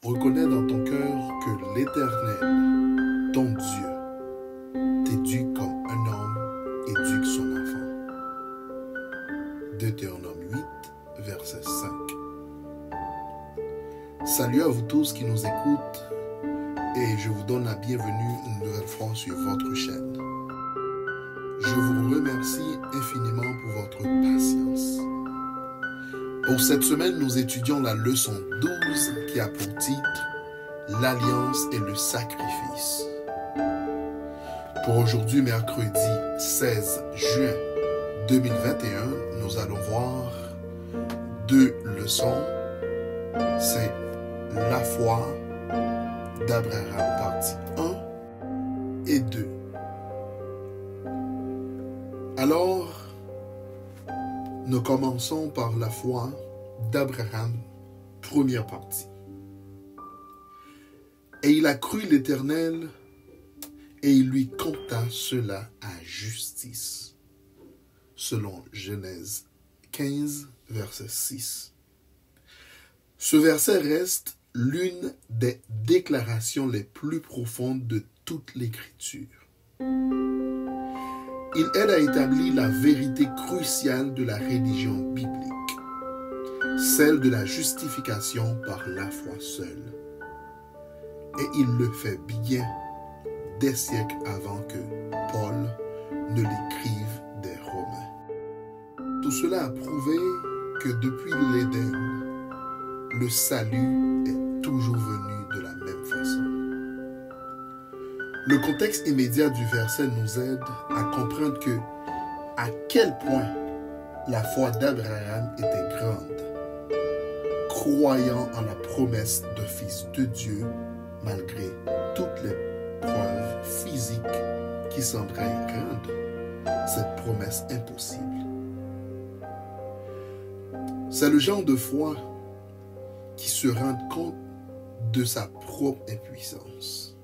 Reconnais dans ton cœur que l'Éternel, ton Dieu, t'éduque comme un homme éduque son enfant. Deutéronome 8, verset 5. Salut à vous tous qui nous écoutent et je vous donne la bienvenue une nouvelle fois sur votre chaîne. Je vous remercie infiniment pour votre patience. Pour cette semaine, nous étudions la leçon 12 qui a pour titre « L'Alliance et le sacrifice ». Pour aujourd'hui, mercredi 16 juin 2021, nous allons voir deux leçons. C'est la foi d'Abraham, partie 1 et 2. Alors, nous commençons par la foi d'Abraham, première partie. Et il a cru l'Éternel, et il lui compta cela à justice, selon Genèse 15, verset 6. Ce verset reste l'une des déclarations les plus profondes de toute l'Écriture. Il aide à établir la vérité cruciale de la religion biblique, celle de la justification par la foi seule. Et il le fait bien des siècles avant que Paul ne l'écrive des Romains. Tout cela a prouvé que depuis l'Éden, le salut est toujours venu de la même façon. Le contexte immédiat du verset nous aide à comprendre à quel point la foi d'Abraham était grande, croyant en la promesse de fils de Dieu malgré toutes les preuves physiques qui sembleraient rendre cette promesse impossible. C'est le genre de foi qui se rend compte de sa propre impuissance.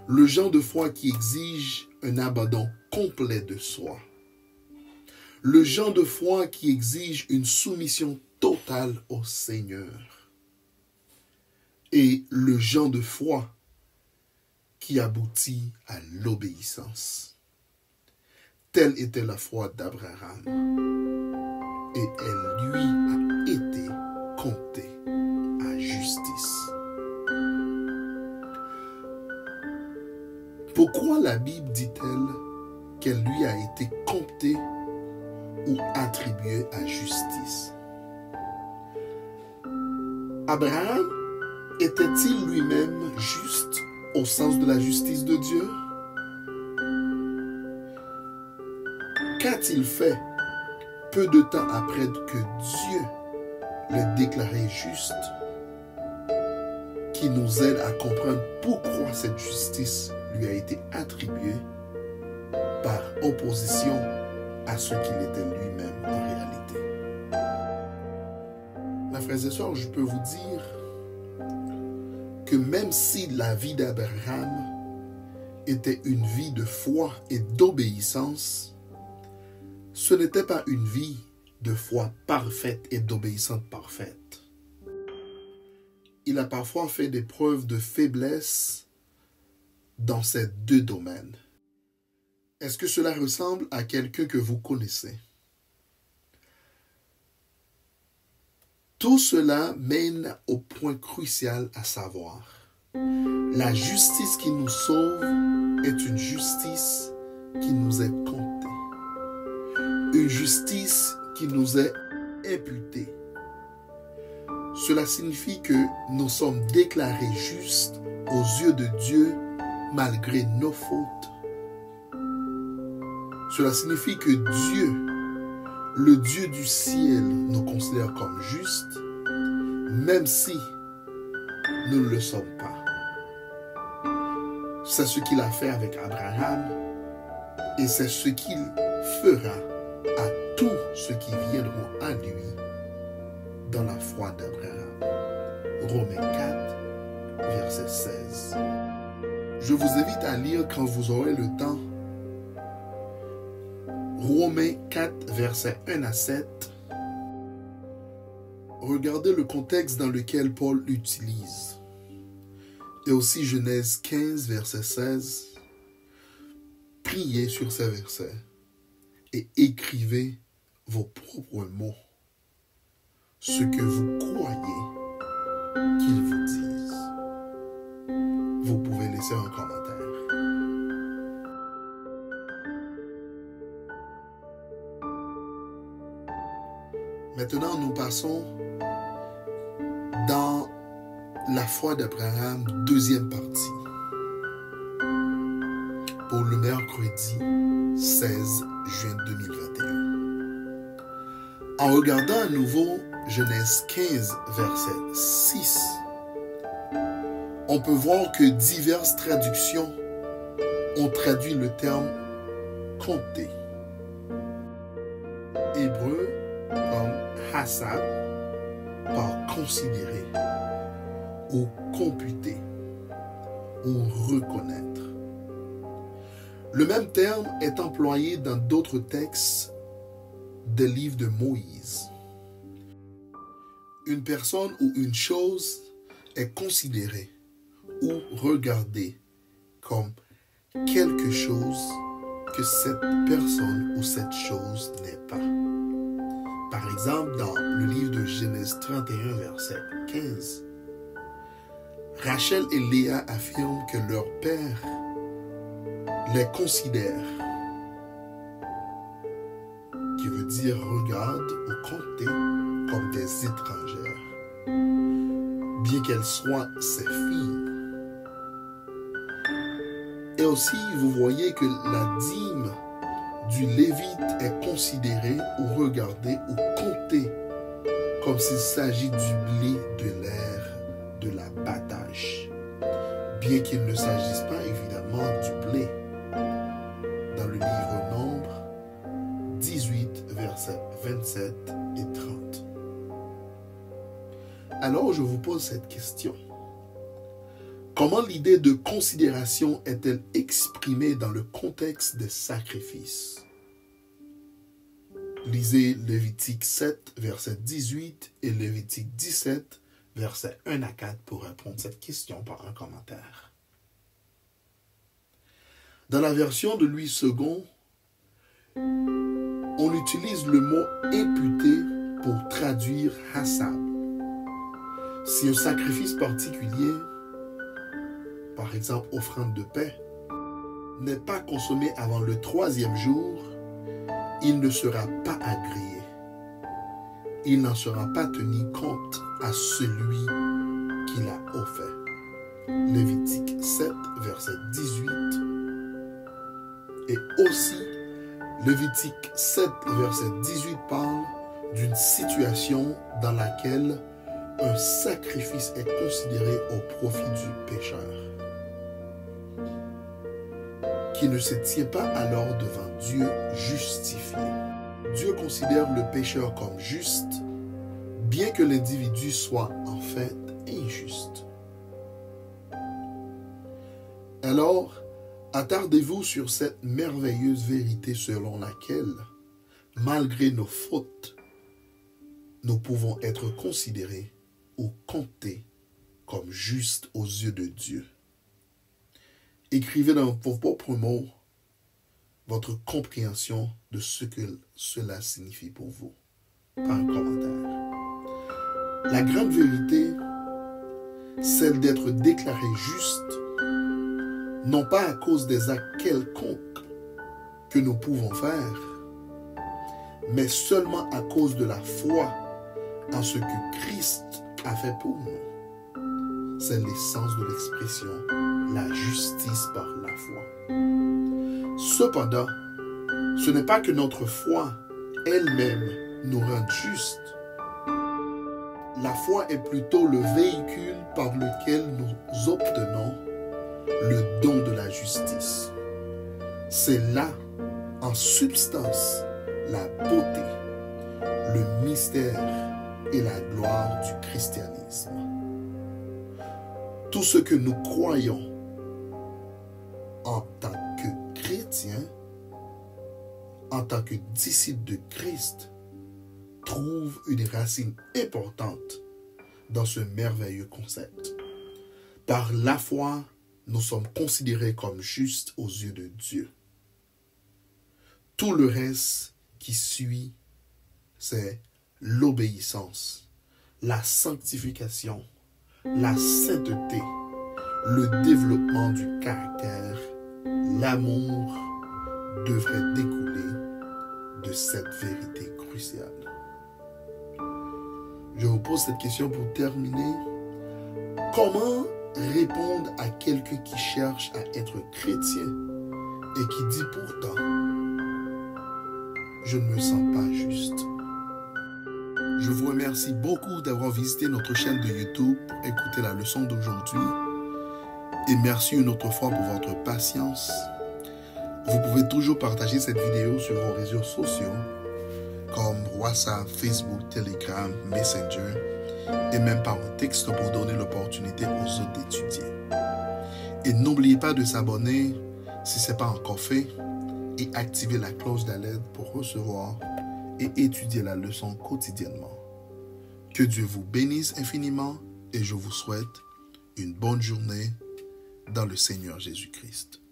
Le genre de foi qui exige un abandon complet de soi. Le genre de foi qui exige une soumission totale au Seigneur. Et le genre de foi qui aboutit à l'obéissance. Telle était la foi d'Abraham. Et elle lui a été comptée à justice. Pourquoi la Bible dit-elle qu'elle lui a été comptée ou attribuée à justice? Abraham était-il lui-même juste au sens de la justice de Dieu? Qu'a-t-il fait peu de temps après que Dieu l'ait déclaré juste, qui nous aide à comprendre pourquoi cette justice lui a été attribuée par opposition à ce qu'il était lui-même en réalité. Mes frères et sœurs, je peux vous dire que même si la vie d'Abraham était une vie de foi et d'obéissance, ce n'était pas une vie de foi parfaite et d'obéissance parfaite. Il a parfois fait des preuves de faiblesse dans ces deux domaines. Est-ce que cela ressemble à quelqu'un que vous connaissez? Tout cela mène au point crucial à savoir: la justice qui nous sauve est une justice qui nous est comptée. Une justice qui nous est imputée. Cela signifie que nous sommes déclarés justes aux yeux de Dieu malgré nos fautes. Cela signifie que Dieu, le Dieu du ciel, nous considère comme justes, même si nous ne le sommes pas. C'est ce qu'il a fait avec Abraham et c'est ce qu'il fera à tous ceux qui viendront à lui dans la foi d'Abraham. Romains 4, verset 16. Je vous invite à lire quand vous aurez le temps Romains 4, versets 1 à 7. regardez le contexte dans lequel Paul l'utilise. Et aussi Genèse 15, verset 16. Priez sur ces versets et écrivez vos propres mots, ce que vous croyez qu'ils vous disent. Vous pouvez laisser un commentaire. Maintenant, nous passons dans la foi d'Abraham, deuxième partie, pour le mercredi 16 juin 2021. En regardant à nouveau Genèse 15, verset 6, on peut voir que diverses traductions ont traduit le terme compter. Hébreu comme hasab, par considérer, ou computer, ou reconnaître. Le même terme est employé dans d'autres textes des livres de Moïse. Une personne ou une chose est considérée ou regardée comme quelque chose que cette personne ou cette chose n'est pas. Par exemple, dans le livre de Genèse 31, verset 15, Rachel et Léa affirment que leur père les considère, qui veut dire regarde ou compter comme des étrangères, bien qu'elles soient ses filles. Et aussi, vous voyez que la dîme du Lévite est considérée ou regardée ou comptée comme s'il s'agit du blé de l'ère de l'abattage, bien qu'il ne s'agisse pas évidemment du blé. Dans le livre Nombre 18, versets 27 et 30. Alors je vous pose cette question. Comment l'idée de considération est-elle exprimée dans le contexte des sacrifices? Lisez Lévitique 7, verset 18 et Lévitique 17, versets 1 à 4 pour répondre à cette question par un commentaire. Dans la version de Louis II, on utilise le mot imputé pour traduire hasab. Si un sacrifice particulier, par exemple offrande de paix, n'est pas consommé avant le 3e jour, il ne sera pas agréé. Il n'en sera pas tenu compte à celui qui l'a offert. Lévitique 7, verset 18. Et aussi, Lévitique 7, verset 18 parle d'une situation dans laquelle un sacrifice est considéré au profit du pécheur, qui ne se tient pas alors devant Dieu justifié. Dieu considère le pécheur comme juste, bien que l'individu soit en fait injuste. Alors, attardez-vous sur cette merveilleuse vérité selon laquelle, malgré nos fautes, nous pouvons être considérés ou comptés comme justes aux yeux de Dieu. Écrivez dans vos propres mots votre compréhension de ce que cela signifie pour vous, par un commentaire. La grande vérité, celle d'être déclaré juste, non pas à cause des actes quelconques que nous pouvons faire, mais seulement à cause de la foi en ce que Christ a fait pour nous. C'est l'essence de l'expression, la justice par la foi. Cependant, ce n'est pas que notre foi elle-même nous rende justes. La foi est plutôt le véhicule par lequel nous obtenons le don de la justice. C'est là, en substance, la beauté, le mystère et la gloire du christianisme. Tout ce que nous croyons en tant que chrétiens, en tant que disciples de Christ, trouve une racine importante dans ce merveilleux concept. Par la foi, nous sommes considérés comme justes aux yeux de Dieu. Tout le reste qui suit, c'est l'obéissance, la sanctification, la sainteté, le développement du caractère, l'amour devrait découler de cette vérité cruciale. Je vous pose cette question pour terminer. Comment répondre à quelqu'un qui cherche à être chrétien et qui dit pourtant « Je ne me sens pas juste ». Je vous remercie beaucoup d'avoir visité notre chaîne de YouTube pour écouter la leçon d'aujourd'hui. Et merci une autre fois pour votre patience. Vous pouvez toujours partager cette vidéo sur vos réseaux sociaux comme WhatsApp, Facebook, Telegram, Messenger et même par un texte pour donner l'opportunité aux autres d'étudier. Et n'oubliez pas de s'abonner si ce n'est pas encore fait et activer la cloche d'alerte pour recevoir et étudier la leçon quotidiennement. Que Dieu vous bénisse infiniment et je vous souhaite une bonne journée dans le Seigneur Jésus-Christ.